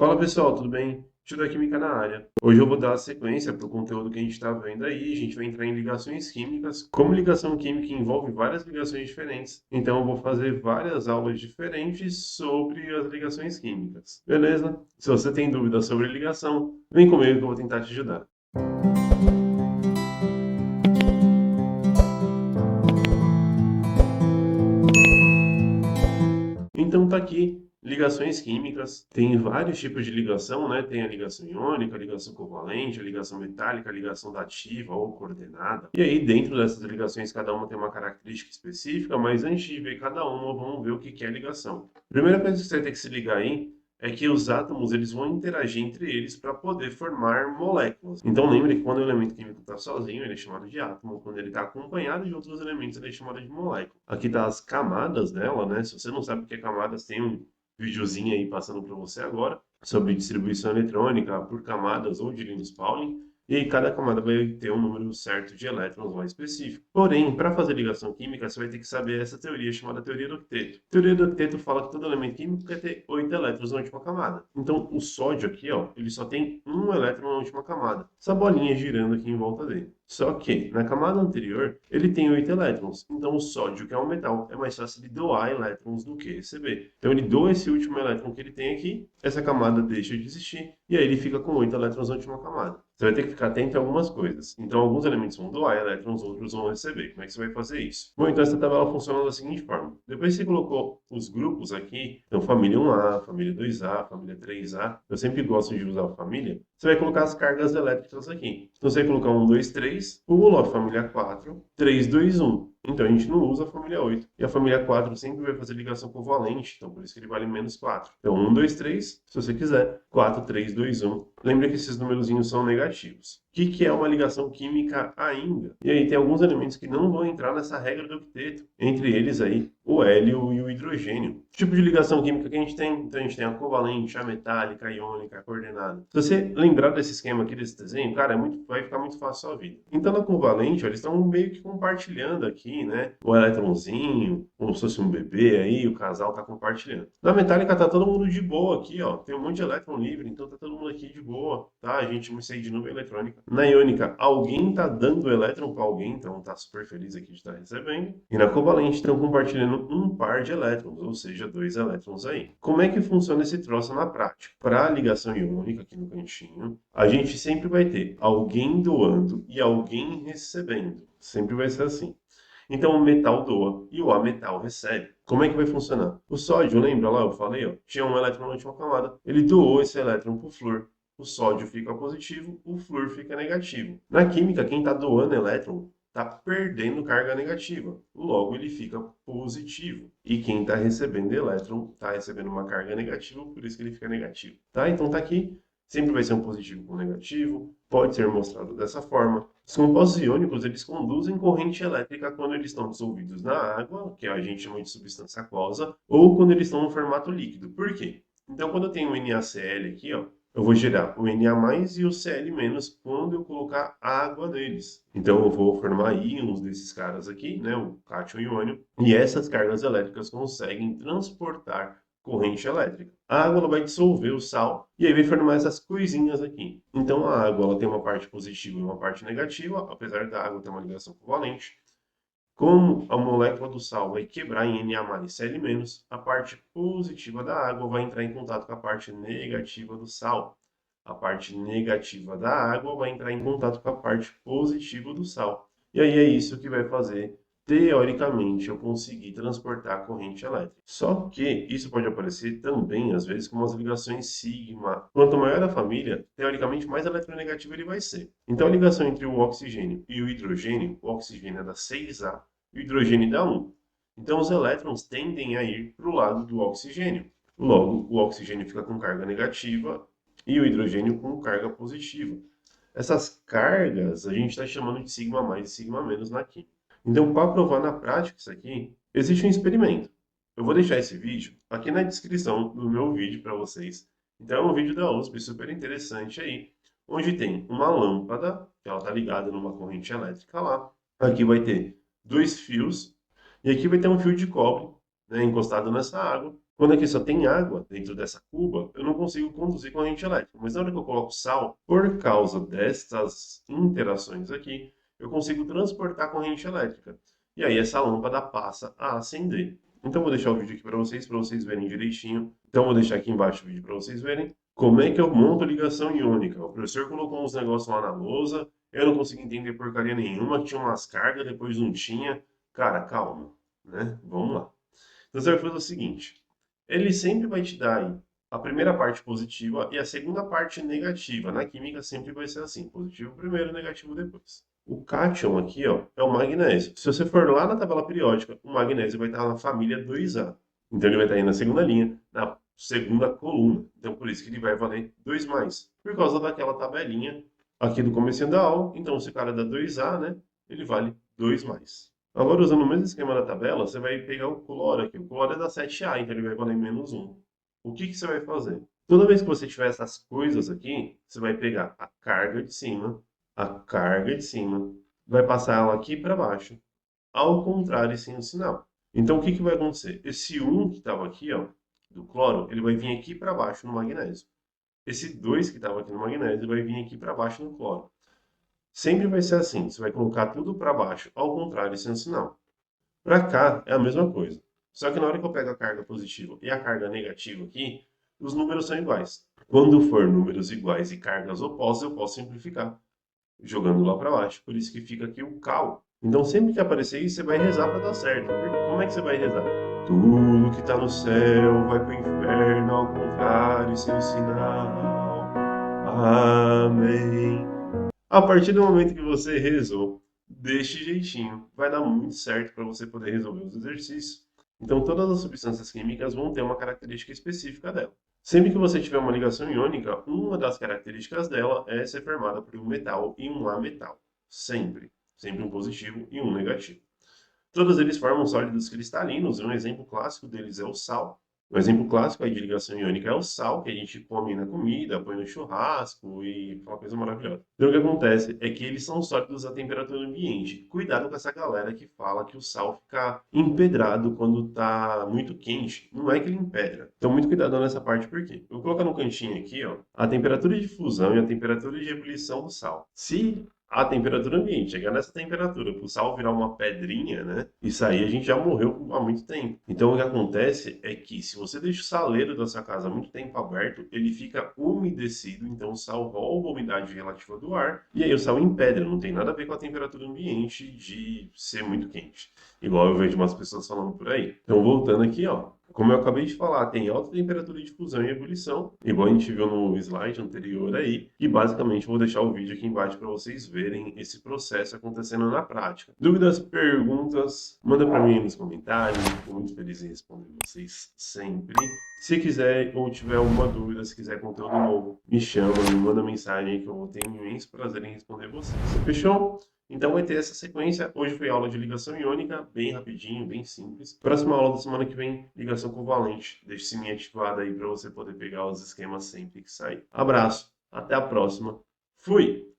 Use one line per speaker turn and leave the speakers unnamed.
Fala pessoal, tudo bem? Estudo Química na área. Hoje eu vou dar sequência para o conteúdo que a gente está vendo aí. A gente vai entrar em ligações químicas. Como ligação química envolve várias ligações diferentes, então eu vou fazer várias aulas diferentes sobre as ligações químicas. Beleza? Se você tem dúvidas sobre ligação, vem comigo que eu vou tentar te ajudar. Então tá aqui, ligações químicas. Tem vários tipos de ligação, né? Tem a ligação iônica, a ligação covalente, a ligação metálica, a ligação dativa ou coordenada. E aí, dentro dessas ligações, cada uma tem uma característica específica, mas antes de ver cada uma, vamos ver o que é ligação. A primeira coisa que você vai ter que se ligar aí é que os átomos eles vão interagir entre eles para poder formar moléculas. Então lembre que quando o elemento químico está sozinho, ele é chamado de átomo. Quando ele está acompanhado de outros elementos, ele é chamado de molécula. Aqui tá as camadas dela, né? Se você não sabe o que é camadas, tem um videozinho aí passando para você agora sobre distribuição eletrônica por camadas ou de Linus Pauling. E aí cada camada vai ter um número certo de elétrons lá específico. Porém, para fazer ligação química, você vai ter que saber essa teoria chamada teoria do octeto. A teoria do octeto fala que todo elemento químico quer ter 8 elétrons na última camada. Então, o sódio aqui, ó, ele só tem um elétron na última camada. Essa bolinha girando aqui em volta dele. Só que, na camada anterior, ele tem 8 elétrons. Então, o sódio, que é um metal, é mais fácil de doar elétrons do que receber. Então, ele doa esse último elétron que ele tem aqui, essa camada deixa de existir, e aí ele fica com 8 elétrons na última camada. Você vai ter que ficar atento a algumas coisas. Então, alguns elementos vão doar elétrons, outros vão receber. Como é que você vai fazer isso? Bom, então essa tabela funciona da seguinte forma. Depois que você colocou os grupos aqui, então família 1A, família 2A, família 3A, eu sempre gosto de usar a família, você vai colocar as cargas elétricas aqui. Então, você vai colocar 1, 2, 3, pula a família 4, 3, 2, 1. Então, a gente não usa a família 8. E a família 4 sempre vai fazer ligação covalente, então por isso que ele vale menos 4. Então, 1, 2, 3, se você quiser. 4, 3, 2, 1. Lembra que esses númerozinhos são negativos. O que é uma ligação química ainda? E aí tem alguns elementos que não vão entrar nessa regra do octeto. Entre eles aí, o hélio e o hidrogênio. Que tipo de ligação química que a gente tem? Então, a gente tem a covalente, a metálica, a iônica, a coordenada. Se você lembrar desse esquema aqui, desse desenho, cara, vai ficar muito fácil a sua vida. Então, na covalente, ó, eles estão meio que compartilhando aqui, né? O elétronzinho, como se fosse um bebê aí, o casal tá compartilhando. Na metálica tá todo mundo de boa aqui, ó. Tem um monte de elétron livre, então tá todo mundo aqui de boa, tá? A gente chama isso aí de nuvem eletrônica. Na iônica, alguém tá dando elétron para alguém, então tá super feliz aqui de estar recebendo. E na covalente estão compartilhando um par de elétrons, ou seja, 2 elétrons aí. Como é que funciona esse troço na prática? Para a ligação iônica aqui no cantinho, a gente sempre vai ter alguém doando e alguém recebendo. Sempre vai ser assim. Então o metal doa e o ametal recebe. Como é que vai funcionar? O sódio, lembra lá, eu falei, ó, tinha um elétron na última camada. Ele doou esse elétron para o flúor. O sódio fica positivo, o flúor fica negativo. Na química, quem está doando elétron está perdendo carga negativa. Logo, ele fica positivo. E quem está recebendo elétron está recebendo uma carga negativa, por isso que ele fica negativo. Tá? Então tá aqui. Sempre vai ser um positivo com negativo. Pode ser mostrado dessa forma. Os compostos iônicos, eles conduzem corrente elétrica quando eles estão dissolvidos na água, que a gente chama de substância aquosa, ou quando eles estão no formato líquido. Por quê? Então, quando eu tenho o NaCl aqui, ó, eu vou gerar o Na+ e o Cl- quando eu colocar água neles. Então, eu vou formar íons desses caras aqui, né, o cátion e o ânion, e essas cargas elétricas conseguem transportar corrente elétrica. A água ela vai dissolver o sal e aí vai formar essas coisinhas aqui. Então a água ela tem uma parte positiva e uma parte negativa, apesar da água ter uma ligação covalente. Como a molécula do sal vai quebrar em Na+ e Cl-, a parte positiva da água vai entrar em contato com a parte negativa do sal. A parte negativa da água vai entrar em contato com a parte positiva do sal. E aí é isso que vai fazer, teoricamente, eu conseguir transportar a corrente elétrica. Só que isso pode aparecer também, às vezes, como as ligações sigma. Quanto maior a família, teoricamente, mais eletronegativo ele vai ser. Então, a ligação entre o oxigênio e o oxigênio é da 6A e o hidrogênio dá 1. Então, os elétrons tendem a ir para o lado do oxigênio. Logo, o oxigênio fica com carga negativa e o hidrogênio com carga positiva. Essas cargas a gente está chamando de sigma mais e sigma menos na química. Então, para provar na prática isso aqui, existe um experimento. Eu vou deixar esse vídeo aqui na descrição do meu vídeo para vocês. Então, é um vídeo da USP super interessante aí, onde tem uma lâmpada, que ela está ligada numa corrente elétrica lá. Aqui vai ter dois fios, e aqui vai ter um fio de cobre, né, encostado nessa água. Quando aqui só tem água dentro dessa cuba, eu não consigo conduzir corrente elétrica. Mas na hora que eu coloco sal, por causa destas interações aqui, eu consigo transportar corrente elétrica. E aí essa lâmpada passa a acender. Então eu vou deixar o vídeo aqui para vocês verem direitinho. Então eu vou deixar aqui embaixo o vídeo para vocês verem como é que eu monto ligação iônica. O professor colocou uns negócios lá na lousa, eu não consegui entender porcaria nenhuma, tinha umas cargas, depois não tinha. Cara, calma, né? Vamos lá. Então você vai fazer o seguinte, ele sempre vai te dar aí a primeira parte positiva e a segunda parte negativa. Na química sempre vai ser assim, positivo primeiro, negativo depois. O cátion aqui, ó, é o magnésio. Se você for lá na tabela periódica, o magnésio vai estar na família 2A. Então ele vai estar aí na segunda linha, na segunda coluna. Então por isso que ele vai valer 2 mais. Por causa daquela tabelinha aqui do comecinho da aula. Então se o cara dá 2A, né, ele vale 2 mais. Agora, usando o mesmo esquema da tabela, você vai pegar o cloro aqui. O cloro é da 7A, então ele vai valer menos 1. O que que você vai fazer? Toda vez que você tiver essas coisas aqui, você vai pegar a carga de cima, vai passar ela aqui para baixo, ao contrário, sem o sinal. Então, o que que vai acontecer? Esse 1 que estava aqui, ó, do cloro, ele vai vir aqui para baixo no magnésio. Esse 2 que estava aqui no magnésio vai vir aqui para baixo no cloro. Sempre vai ser assim, você vai colocar tudo para baixo, ao contrário, sem o sinal. Para cá é a mesma coisa. Só que na hora que eu pego a carga positiva e a carga negativa aqui, os números são iguais. Quando for números iguais e cargas opostas, eu posso simplificar, jogando lá para baixo. Por isso que fica aqui o cal. Então sempre que aparecer isso, você vai rezar para dar certo. Como é que você vai rezar? Tudo que está no céu vai para o inferno, ao contrário, sem o sinal. Amém. A partir do momento que você rezou deste jeitinho, vai dar muito certo para você poder resolver os exercícios. Então, todas as substâncias químicas vão ter uma característica específica dela. Sempre que você tiver uma ligação iônica, uma das características dela é ser formada por um metal e um ametal. Sempre. Sempre um positivo e um negativo. Todos eles formam sólidos cristalinos, e um exemplo clássico deles é o sal. Um exemplo clássico aí de ligação iônica é o sal, que a gente come na comida, põe no churrasco e uma coisa maravilhosa. Então o que acontece é que eles são sólidos à temperatura ambiente. Cuidado com essa galera que fala que o sal fica empedrado quando está muito quente. Não é que ele empedra. Então muito cuidado nessa parte, por quê? Eu vou colocar no cantinho aqui, ó, a temperatura de fusão e a temperatura de ebulição do sal. Se a temperatura ambiente chegar nessa temperatura, para o sal virar uma pedrinha, né? Isso aí a gente já morreu há muito tempo. Então o que acontece é que se você deixa o saleiro da sua casa muito tempo aberto, ele fica umedecido, então o sal rouba a umidade relativa do ar, e aí o sal empedra, não tem nada a ver com a temperatura ambiente de ser muito quente. Igual eu vejo umas pessoas falando por aí. Então voltando aqui, ó. Como eu acabei de falar, tem alta temperatura de fusão e ebulição, igual a gente viu no slide anterior aí, e basicamente vou deixar o vídeo aqui embaixo para vocês verem esse processo acontecendo na prática. Dúvidas, perguntas, manda para mim nos comentários, fico muito feliz em responder vocês sempre. Se quiser ou tiver alguma dúvida, se quiser conteúdo novo, me chama, me manda mensagem aí que eu vou ter um imenso prazer em responder vocês. Fechou? Então vai ter essa sequência. Hoje foi aula de ligação iônica, bem rapidinho, bem simples. Próxima aula da semana que vem, ligação covalente. Deixe o sininho ativado aí para você poder pegar os esquemas sempre que sair. Abraço, até a próxima. Fui!